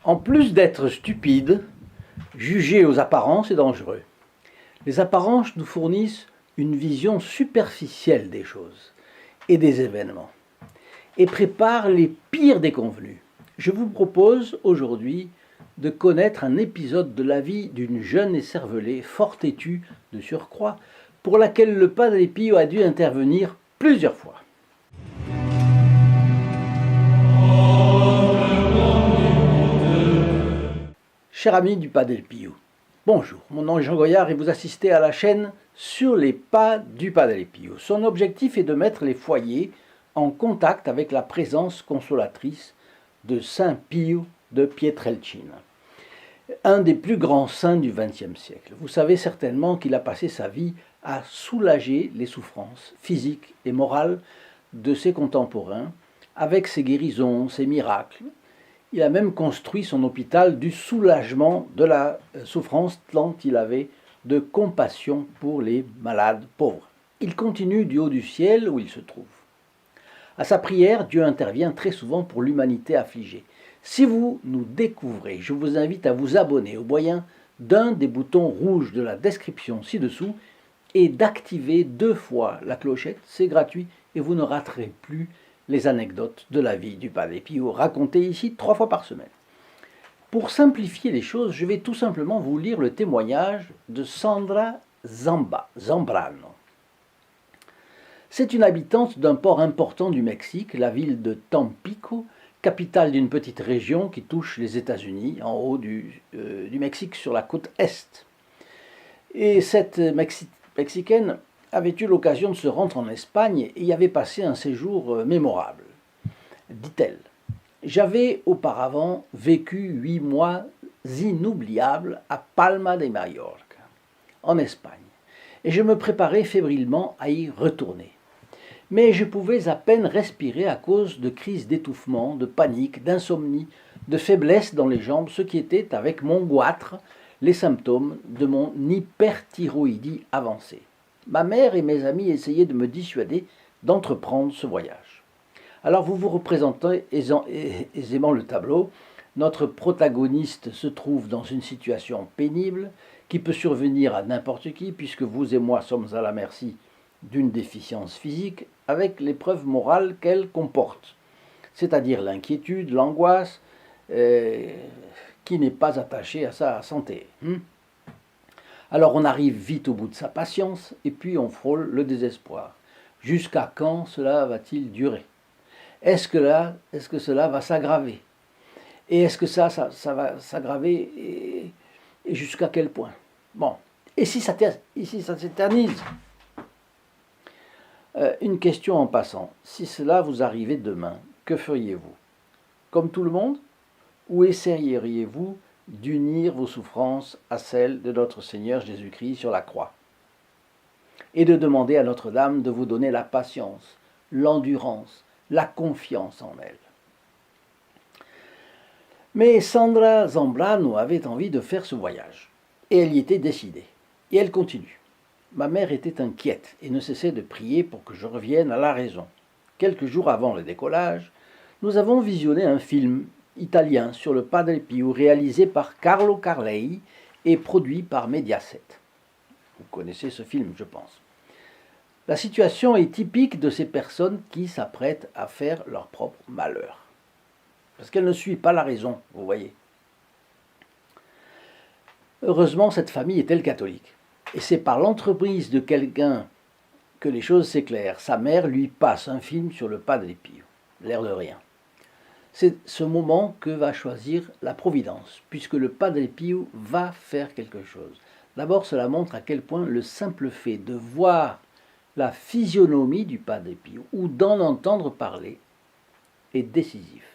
En plus d'être stupide, juger aux apparences est dangereux. Les apparences nous fournissent une vision superficielle des choses et des événements et préparent les pires déconvenus. Je vous propose aujourd'hui de connaître un épisode de la vie d'une jeune écervelée fort têtue de surcroît pour laquelle le Padre Pio a dû intervenir plusieurs fois. Cher ami du Padre Pio, bonjour, mon nom est Jean Goyard et vous assistez à la chaîne Sur les pas du Padre Pio. Son objectif est de mettre les foyers en contact avec la présence consolatrice de Saint Pio de Pietrelcina, un des plus grands saints du XXe siècle. Vous savez certainement qu'il a passé sa vie à soulager les souffrances physiques et morales de ses contemporains avec ses guérisons, ses miracles. Il a même construit son hôpital du soulagement de la souffrance tant il avait de compassion pour les malades pauvres. Il continue du haut du ciel où il se trouve. À sa prière, Dieu intervient très souvent pour l'humanité affligée. Si vous nous découvrez, je vous invite à vous abonner au moyen d'un des boutons rouges de la description ci-dessous et d'activer 2 fois la clochette, c'est gratuit et vous ne raterez plus les anecdotes de la vie du Padre Pio racontées ici 3 fois par semaine. Pour simplifier les choses, je vais tout simplement vous lire le témoignage de Sandra Zambrano. C'est une habitante d'un port important du Mexique, la ville de Tampico, capitale d'une petite région qui touche les États-Unis, en haut du Mexique sur la côte est. Et cette Mexicaine avait eu l'occasion de se rendre en Espagne et y avait passé un séjour mémorable. Dit-elle, j'avais auparavant vécu 8 mois inoubliables à Palma de Mallorca, en Espagne, et je me préparais fébrilement à y retourner. Mais je pouvais à peine respirer à cause de crises d'étouffement, de panique, d'insomnie, de faiblesse dans les jambes, ce qui était, avec mon goitre, les symptômes de mon hyperthyroïdie avancée. Ma mère et mes amis essayaient de me dissuader d'entreprendre ce voyage. Alors vous vous représentez aisément le tableau. Notre protagoniste se trouve dans une situation pénible qui peut survenir à n'importe qui, puisque vous et moi sommes à la merci d'une déficience physique avec l'épreuve morale qu'elle comporte, c'est-à-dire l'inquiétude, l'angoisse qui n'est pas attachée à sa santé. Alors on arrive vite au bout de sa patience et puis on frôle le désespoir. Jusqu'à quand cela va-t-il durer? Est-ce que cela va s'aggraver? Et est-ce que ça va s'aggraver et jusqu'à quel point? Bon, et si ça s'éternise? Une question en passant. Si cela vous arrivait demain, que feriez-vous? Comme tout le monde? Ou essayeriez-vous d'unir vos souffrances à celles de notre Seigneur Jésus-Christ sur la croix, et de demander à Notre-Dame de vous donner la patience, l'endurance, la confiance en elle. Mais Sandra Zambrano avait envie de faire ce voyage, et elle y était décidée. Et elle continue. Ma mère était inquiète et ne cessait de prier pour que je revienne à la raison. Quelques jours avant le décollage, nous avons visionné un film italien sur le Padre Pio réalisé par Carlo Carlei et produit par Mediaset. Vous connaissez ce film, je pense. La situation est typique de ces personnes qui s'apprêtent à faire leur propre malheur. Parce qu'elles ne suivent pas la raison, vous voyez. Heureusement, cette famille est-elle catholique. Et c'est par l'entreprise de quelqu'un que les choses s'éclairent. Sa mère lui passe un film sur le Padre Pio, l'air de rien. C'est ce moment que va choisir la Providence, puisque le Padre Pio va faire quelque chose. D'abord, cela montre à quel point le simple fait de voir la physionomie du Padre Pio ou d'en entendre parler est décisif.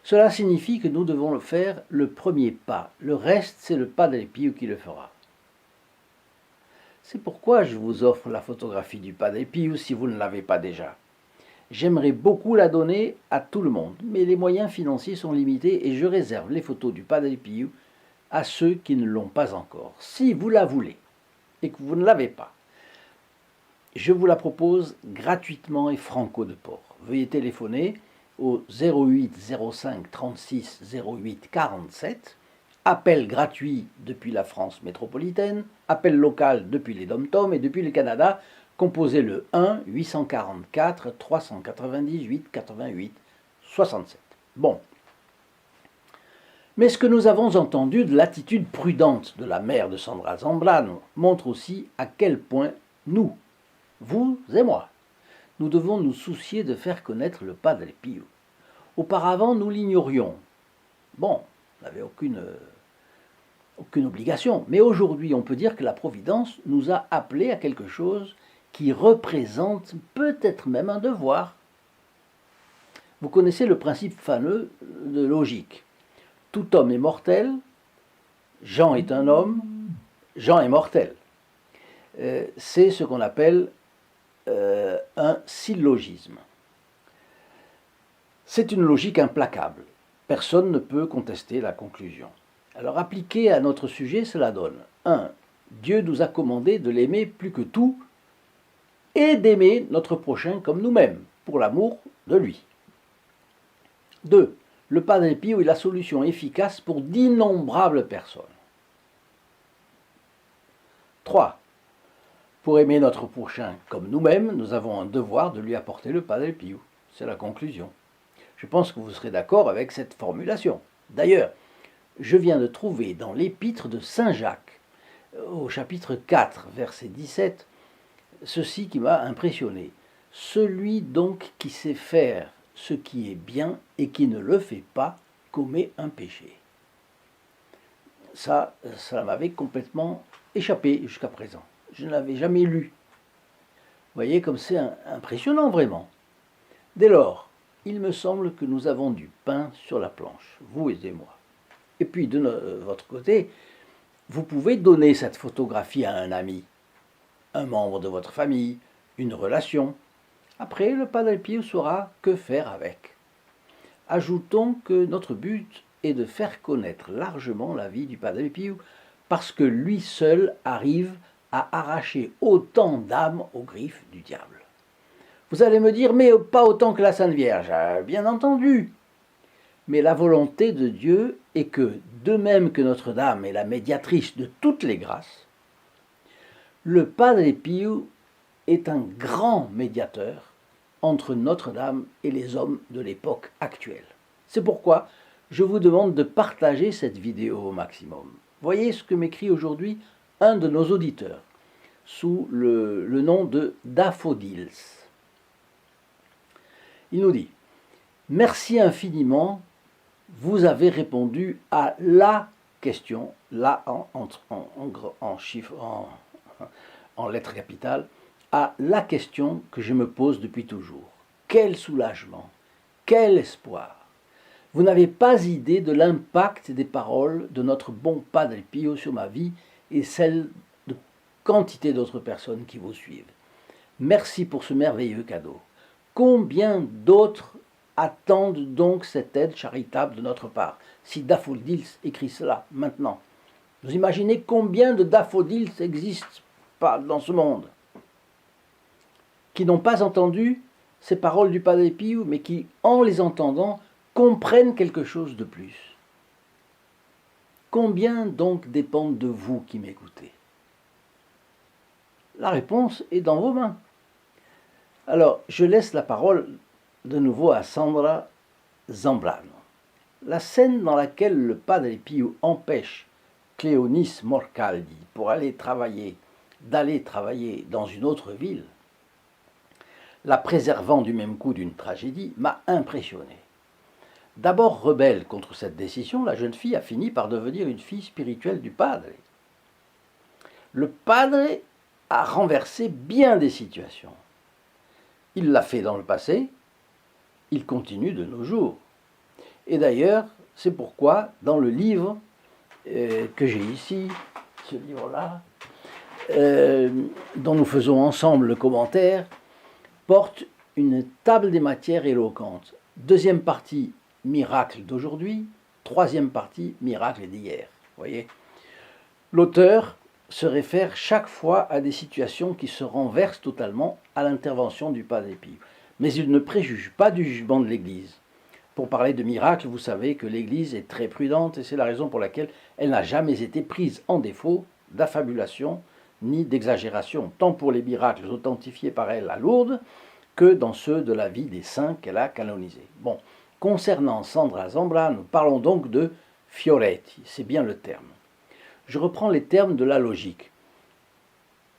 Cela signifie que nous devons faire le premier pas. Le reste, c'est le Padre Pio qui le fera. C'est pourquoi je vous offre la photographie du Padre Pio si vous ne l'avez pas déjà. J'aimerais beaucoup la donner à tout le monde, mais les moyens financiers sont limités et je réserve les photos du Padre Pio à ceux qui ne l'ont pas encore. Si vous la voulez et que vous ne l'avez pas, je vous la propose gratuitement et franco de port. veuillez téléphoner au 08 05 36 08 47, appel gratuit depuis la France métropolitaine, appel local depuis les Dom-Tom et depuis le Canada, composez le 1 844 398 88 67. Bon. Mais ce que nous avons entendu de l'attitude prudente de la mère de Sandra Zambrano montre aussi à quel point nous, vous et moi, nous devons nous soucier de faire connaître le Padre Pio. Auparavant, nous l'ignorions. Bon, on n'avait aucune obligation. Mais aujourd'hui, on peut dire que la Providence nous a appelés à quelque chose qui représente peut-être même un devoir. Vous connaissez le principe fameux de logique. Tout homme est mortel, Jean est un homme, Jean est mortel. C'est ce qu'on appelle un syllogisme. C'est une logique implacable. Personne ne peut contester la conclusion. Alors appliqué à notre sujet, cela donne 1. Dieu nous a commandé de l'aimer plus que tout et d'aimer notre prochain comme nous-mêmes, pour l'amour de lui. 2. Le Padre Pio est la solution efficace pour d'innombrables personnes. 3. Pour aimer notre prochain comme nous-mêmes, nous avons un devoir de lui apporter le Padre Pio. C'est la conclusion. Je pense que vous serez d'accord avec cette formulation. D'ailleurs, je viens de trouver dans l'épître de Saint Jacques, au chapitre 4, verset 17, ceci qui m'a impressionné. Celui donc qui sait faire ce qui est bien et qui ne le fait pas commet un péché. Ça m'avait complètement échappé jusqu'à présent. Je ne l'avais jamais lu. Vous voyez comme c'est impressionnant vraiment. Dès lors, il me semble que nous avons du pain sur la planche, vous et moi. Et puis de votre côté, vous pouvez donner cette photographie à un ami, un membre de votre famille, une relation. Après, le Padre Pio saura que faire avec. Ajoutons que notre but est de faire connaître largement la vie du Padre Pio, parce que lui seul arrive à arracher autant d'âmes aux griffes du diable. Vous allez me dire, mais pas autant que la Sainte Vierge, bien entendu. Mais la volonté de Dieu est que, de même que Notre-Dame est la médiatrice de toutes les grâces, le Padre Pio est un grand médiateur entre Notre-Dame et les hommes de l'époque actuelle. C'est pourquoi je vous demande de partager cette vidéo au maximum. Voyez ce que m'écrit aujourd'hui un de nos auditeurs, sous le nom de Daffodils. Il nous dit « Merci infiniment, vous avez répondu à la question, là en lettres capitales, à la question que je me pose depuis toujours. Quel soulagement, quel espoir! Vous n'avez pas idée de l'impact des paroles de notre bon Padre Pio sur ma vie et celle de quantité d'autres personnes qui vous suivent. Merci pour ce merveilleux cadeau. Combien d'autres attendent donc cette aide charitable de notre part? Si Daffodils écrit cela maintenant, vous imaginez combien de Daffodils existent dans ce monde qui n'ont pas entendu ces paroles du Padre Pio, mais qui, en les entendant, comprennent quelque chose de plus. Combien donc dépendent de vous qui m'écoutez? La réponse est dans vos mains. Alors, je laisse la parole de nouveau à Sandra Zambrano. La scène dans laquelle le Padre Pio empêche Cléonis Morcaldi d'aller travailler dans une autre ville, la préservant du même coup d'une tragédie, m'a impressionné. D'abord rebelle contre cette décision, la jeune fille a fini par devenir une fille spirituelle du Padre. Le Padre a renversé bien des situations. Il l'a fait dans le passé, il continue de nos jours. Et d'ailleurs, c'est pourquoi, dans le livre que j'ai ici, ce livre-là, dont nous faisons ensemble le commentaire, porte une table des matières éloquentes. Deuxième partie, miracle d'aujourd'hui. Troisième partie, miracle d'hier. Voyez, l'auteur se réfère chaque fois à des situations qui se renversent totalement à l'intervention du Padre Pio. mais il ne préjuge pas du jugement de l'Église. Pour parler de miracles, vous savez que l'Église est très prudente et c'est la raison pour laquelle elle n'a jamais été prise en défaut d'affabulation ni d'exagération, tant pour les miracles authentifiés par elle à Lourdes que dans ceux de la vie des saints qu'elle a canonisés. Bon, concernant Sandra Zambra, nous parlons donc de Fioretti, c'est bien le terme. Je reprends les termes de la logique.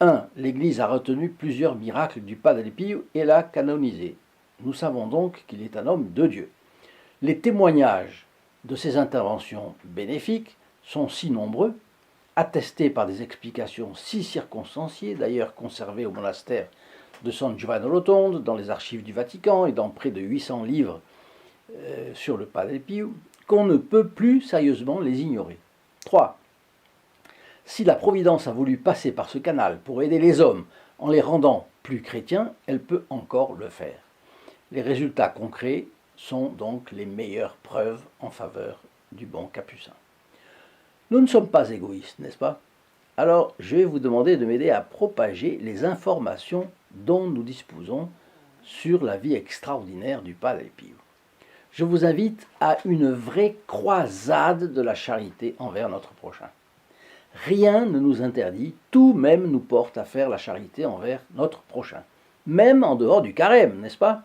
1. L'Église a retenu plusieurs miracles du Padre Pio et l'a canonisé. Nous savons donc qu'il est un homme de Dieu. Les témoignages de ces interventions bénéfiques sont si nombreux, attestés par des explications si circonstanciées, d'ailleurs conservées au monastère de San Giovanni Rotondo, dans les archives du Vatican et dans près de 800 livres sur le Padre Pio, qu'on ne peut plus sérieusement les ignorer. 3. Si la Providence a voulu passer par ce canal pour aider les hommes en les rendant plus chrétiens, elle peut encore le faire. Les résultats concrets sont donc les meilleures preuves en faveur du bon capucin. Nous ne sommes pas égoïstes, n'est-ce pas? Alors, je vais vous demander de m'aider à propager les informations dont nous disposons sur la vie extraordinaire du Padre Pio. Je vous invite à une vraie croisade de la charité envers notre prochain. Rien ne nous interdit, tout même nous porte à faire la charité envers notre prochain, même en dehors du carême, n'est-ce pas?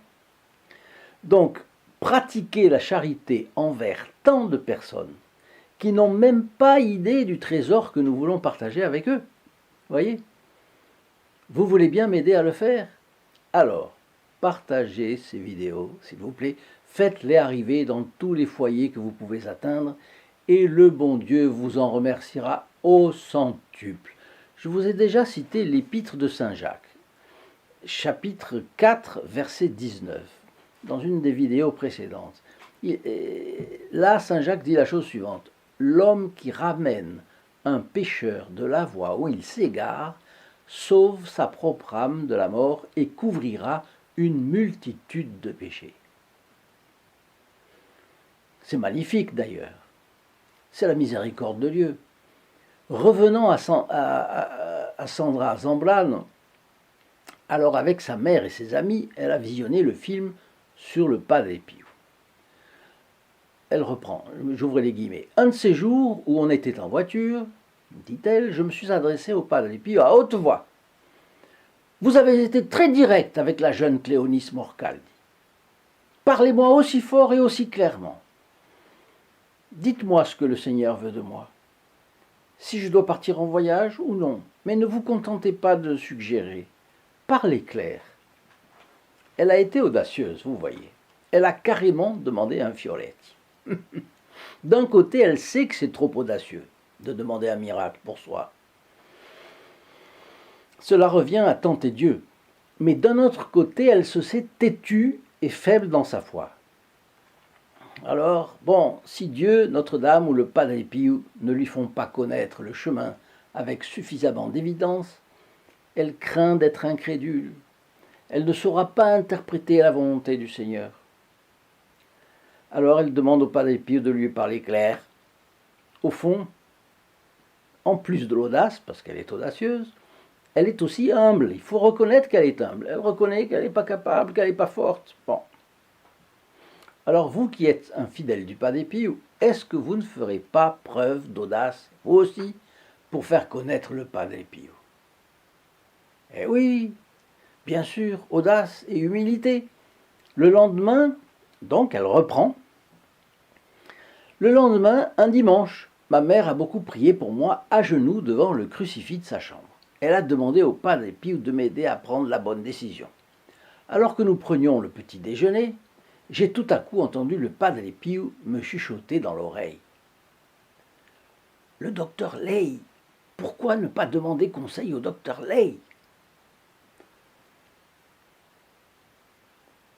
Donc, pratiquer la charité envers tant de personnes qui n'ont même pas idée du trésor que nous voulons partager avec eux. Voyez? Vous voulez bien m'aider à le faire? Alors, partagez ces vidéos, s'il vous plaît, faites-les arriver dans tous les foyers que vous pouvez atteindre, et le bon Dieu vous en remerciera au centuple. Je vous ai déjà cité l'épître de Saint Jacques, chapitre 4, verset 19. Dans une des vidéos précédentes. Là, Saint Jacques dit la chose suivante. L'homme qui ramène un pécheur de la voie où il s'égare sauve sa propre âme de la mort et couvrira une multitude de péchés. C'est magnifique d'ailleurs. C'est la miséricorde de Dieu. Revenons à Sandra Zambrano. Alors avec sa mère et ses amis, elle a visionné le film sur le Padre Pio. Elle reprend, j'ouvre les guillemets. Un de ces jours où on était en voiture, dit-elle, je me suis adressée au Padre Pio à haute voix. Vous avez été très direct avec la jeune Cléonis Morcaldi. Parlez-moi aussi fort et aussi clairement. Dites-moi ce que le Seigneur veut de moi. Si je dois partir en voyage ou non, mais ne vous contentez pas de suggérer. Parlez clair. Elle a été audacieuse, vous voyez. Elle a carrément demandé un Fioretti. D'un côté, elle sait que c'est trop audacieux de demander un miracle pour soi. Cela revient à tenter Dieu. Mais d'un autre côté, elle se sait têtue et faible dans sa foi. Alors, bon, si Dieu, Notre-Dame ou le Padre Pio ne lui font pas connaître le chemin avec suffisamment d'évidence, elle craint d'être incrédule. Elle ne saura pas interpréter la volonté du Seigneur. Alors elle demande au Padre Pio de lui parler clair. Au fond, en plus de l'audace, parce qu'elle est audacieuse, elle est aussi humble. Il faut reconnaître qu'elle est humble. Elle reconnaît qu'elle n'est pas capable, qu'elle n'est pas forte. Bon. Alors vous qui êtes un fidèle du Padre Pio, est-ce que vous ne ferez pas preuve d'audace, vous aussi, pour faire connaître le Padre Pio? Eh oui, bien sûr, audace et humilité. Le lendemain, donc elle reprend. Le lendemain, un dimanche, ma mère a beaucoup prié pour moi à genoux devant le crucifix de sa chambre. Elle a demandé au Padre Pio de m'aider à prendre la bonne décision. Alors que nous prenions le petit déjeuner, j'ai tout à coup entendu le Padre Pio me chuchoter dans l'oreille. Le docteur Ley, pourquoi ne pas demander conseil au docteur Ley?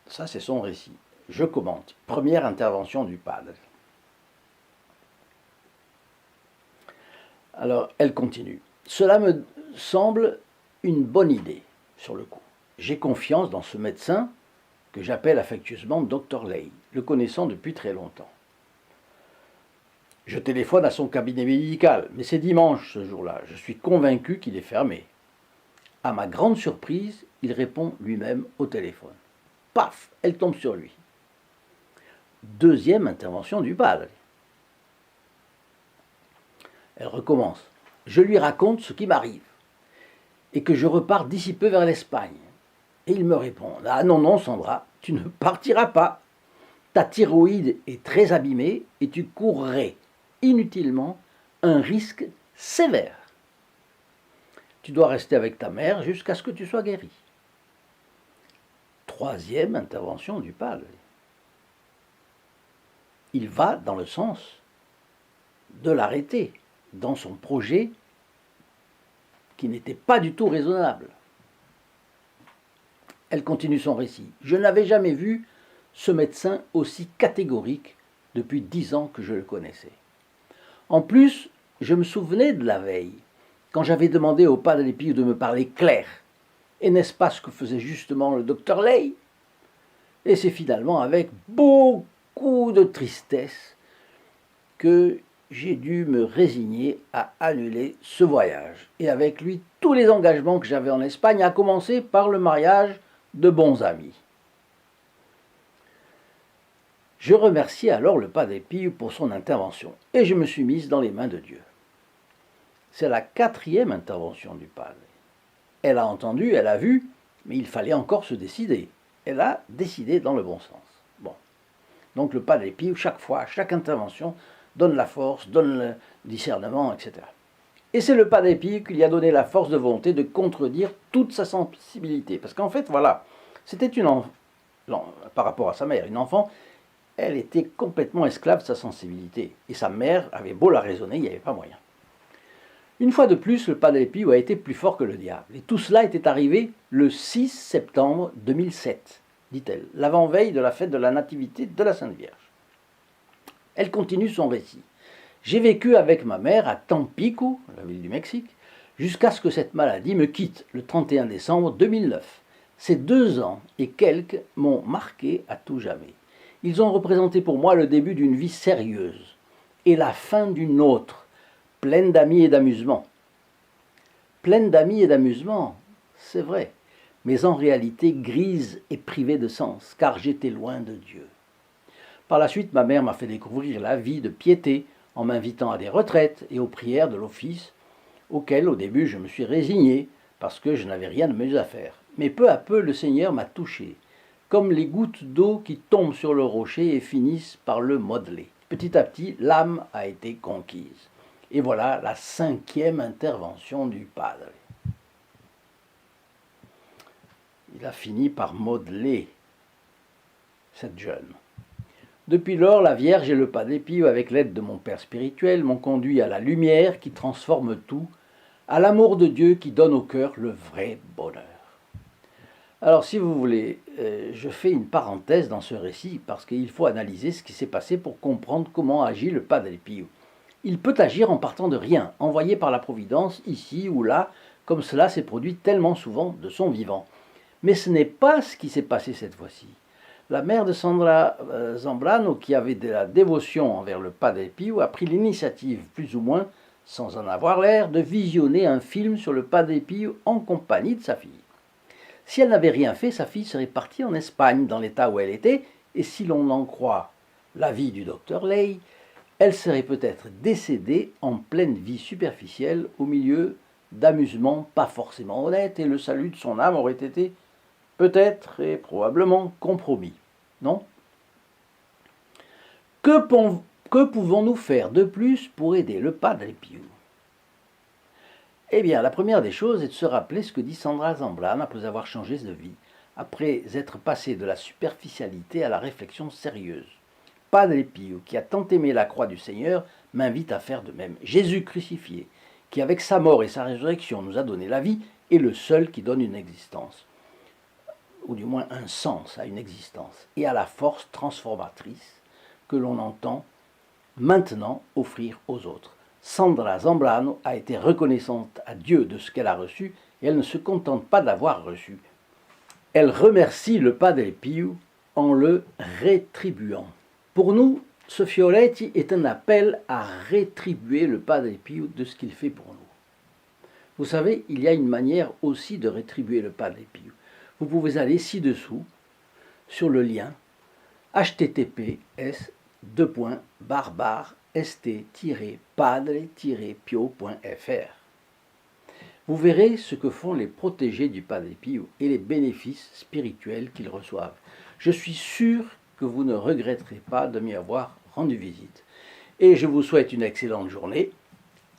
Ça, c'est son récit. Je commente. Première intervention du Padre. Alors, elle continue. Cela me semble une bonne idée, sur le coup. J'ai confiance dans ce médecin que j'appelle affectueusement Dr Ley, le connaissant depuis très longtemps. Je téléphone à son cabinet médical, mais c'est dimanche ce jour-là. Je suis convaincu qu'il est fermé. À ma grande surprise, il répond lui-même au téléphone. paf, elle tombe sur lui. Deuxième intervention du padre. Elle recommence. Je lui raconte ce qui m'arrive et que je repars d'ici peu vers l'Espagne. Et il me répond, ah non, non, Sandra, tu ne partiras pas. Ta thyroïde est très abîmée et tu courrais inutilement un risque sévère. Tu dois rester avec ta mère jusqu'à ce que tu sois guéri. Troisième intervention du padre. Il va dans le sens de l'arrêter dans son projet qui n'était pas du tout raisonnable. Elle continue son récit. Je n'avais jamais vu ce médecin aussi catégorique depuis 10 ans que je le connaissais. En plus, je me souvenais de la veille, quand j'avais demandé au padre Pio de me parler clair. Et n'est-ce pas ce que faisait justement le docteur Ley? Et c'est finalement avec beaucoup de tristesse que j'ai dû me résigner à annuler ce voyage. Et avec lui, tous les engagements que j'avais en Espagne, à commencer par le mariage de bons amis. Je remerciai alors le padre Pio pour son intervention et je me suis mise dans les mains de Dieu. C'est la 4e intervention du padre. Elle a entendu, elle a vu, mais il fallait encore se décider. Elle a décidé dans le bon sens. Bon. Donc le padre Pio, chaque fois, chaque intervention, donne la force, donne le discernement, etc. Et c'est le padre Pio qui lui a donné la force de volonté de contredire toute sa sensibilité. Parce qu'en fait, voilà, c'était par rapport à sa mère, une enfant, elle était complètement esclave de sa sensibilité. Et sa mère avait beau la raisonner, il n'y avait pas moyen. Une fois de plus, le padre Pio a été plus fort que le diable. Et tout cela était arrivé le 6 septembre 2007, dit-elle, l'avant-veille de la fête de la Nativité de la Sainte Vierge. Elle continue son récit. J'ai vécu avec ma mère à Tampico, la ville du Mexique, jusqu'à ce que cette maladie me quitte le 31 décembre 2009. Ces 2 ans et quelques m'ont marqué à tout jamais. Ils ont représenté pour moi le début d'une vie sérieuse et la fin d'une autre, pleine d'amis et d'amusement. Pleine d'amis et d'amusement, c'est vrai, mais en réalité grise et privée de sens, car j'étais loin de Dieu. Par la suite, ma mère m'a fait découvrir la vie de piété en m'invitant à des retraites et aux prières de l'office, auxquelles au début je me suis résigné parce que je n'avais rien de mieux à faire. Mais peu à peu, le Seigneur m'a touché, comme les gouttes d'eau qui tombent sur le rocher et finissent par le modeler. Petit à petit, l'âme a été conquise. Et voilà la 5e intervention du padre. Il a fini par modeler cette jeune. Depuis lors, la Vierge et le padre Pio, avec l'aide de mon père spirituel, m'ont conduit à la lumière qui transforme tout, à l'amour de Dieu qui donne au cœur le vrai bonheur. Alors, si vous voulez, je fais une parenthèse dans ce récit parce qu'il faut analyser ce qui s'est passé pour comprendre comment agit le padre Pio. Il peut agir en partant de rien, envoyé par la Providence, ici ou là, comme cela s'est produit tellement souvent de son vivant. Mais ce n'est pas ce qui s'est passé cette fois-ci. La mère de Sandra Zambrano, qui avait de la dévotion envers le padre Pio, a pris l'initiative, plus ou moins, sans en avoir l'air, de visionner un film sur le padre Pio en compagnie de sa fille. Si elle n'avait rien fait, sa fille serait partie en Espagne, dans l'état où elle était, et si l'on en croit l'avis du docteur Ley, elle serait peut-être décédée en pleine vie superficielle au milieu d'amusements pas forcément honnêtes, et le salut de son âme aurait été peut-être et probablement compromis. Non ? Que pouvons-nous faire de plus pour aider le padre Pio ? Eh bien, la première des choses est de se rappeler ce que dit Sandra Zambrano après avoir changé de vie, après être passé de la superficialité à la réflexion sérieuse. Padre Pio, qui a tant aimé la croix du Seigneur, m'invite à faire de même. Jésus crucifié, qui avec sa mort et sa résurrection nous a donné la vie, est le seul qui donne une existence, ou du moins un sens à une existence, et à la force transformatrice que l'on entend maintenant offrir aux autres. Sandra Zambrano a été reconnaissante à Dieu de ce qu'elle a reçu, et elle ne se contente pas d'avoir reçu. Elle remercie le padre Pio en le rétribuant. Pour nous, ce Fioretti est un appel à rétribuer le padre Pio de ce qu'il fait pour nous. Vous savez, il y a une manière aussi de rétribuer le padre Pio. Vous pouvez aller ci-dessous, sur le lien https://st-padre-pio.fr. Vous verrez ce que font les protégés du Padre Pio et les bénéfices spirituels qu'ils reçoivent. Je suis sûr que vous ne regretterez pas de m'y avoir rendu visite. Et je vous souhaite une excellente journée.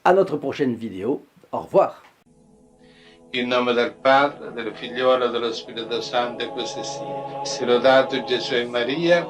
À notre prochaine vidéo. Au revoir. In nome del Padre, del Figliolo e dello Spirito Santo, e così sia. Sia lodato Gesù e Maria.